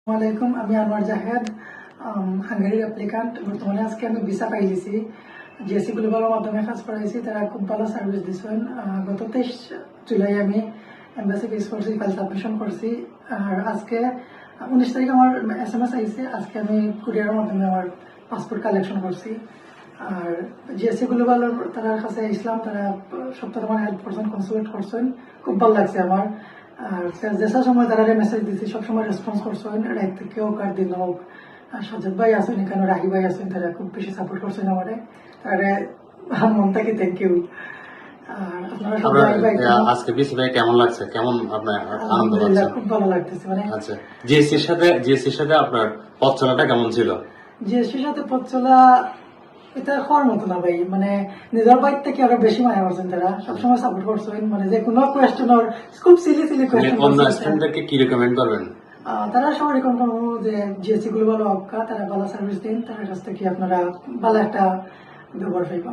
আসসালামাইকুম, আমি আনোয়ার জাহেদ, হাঙ্গেরির অ্যাপ্লিকান্ট। বর্তমানে আজকে আমি ভিসা পাই দিছি। জিএসসি গ্লোবালের মাধ্যমে কাজ করাইছি, তারা খুব ভালো সার্ভিস দিচ্ছেন। গত 23 জুলাই আমি এম্বাসি ফেস করছি, ফাইল সাবমিশন করছি। আর আজকে 19 তারিখ আমার SMS আইছে। আজকে আমি কুরিয়ারের মাধ্যমে আমার পাসপোর্ট কালেকশন করছি। আর জিএসসি গ্লোবালের তার কাছে ইসলাম, তারা সপ্তাহে আমার হেল্প করছেন, কনসাল্ট করছেন, খুব ভালো লাগছে আমার। আর যেসব সময় তারা মেসেজ দিচ্ছি সবসময় রেসপন্স করছেন, রাত থেকে হোক আর দিন হোক। আর সাজেদ ভাই আছেন, এখানে রাহি ভাই আছেন, তারা খুব বেশি সাপোর্ট করছেন আমারে। তারা মন থেকে থ্যাংক ইউ। আর আপনারা সবাই আজকে বিসি ভাই কেমন লাগছে, কেমন আপনার আনন্দ আলহামদুলিল্লাহ খুব ভালো লাগতেছে। মানে আচ্ছা, জিএসসির সাথে আপনার পথ চলাটা কেমন ছিল? জিএসসির সাথে পথ চলা এটা হওয়ার মতো না ভাই, মানে নিজের বাইক থেকে আরো বেশি মায়া করছেন, তারা সবসময় সাপোর্ট করছেন। মানে যে কোনো কোয়েশ্চেন ওর খুব সিলি কোয়েশ্চেন। অন্য স্টুডেন্টদেরকে কি রেকমেন্ড করবেন? তারা সবাই রেকমেন্ড করবো যে জিএসসি গ্লোবাল তারা ভালো সার্ভিস দিন, তার কাছ থেকে আপনারা ভালো একটা ব্যবহার পাইবা।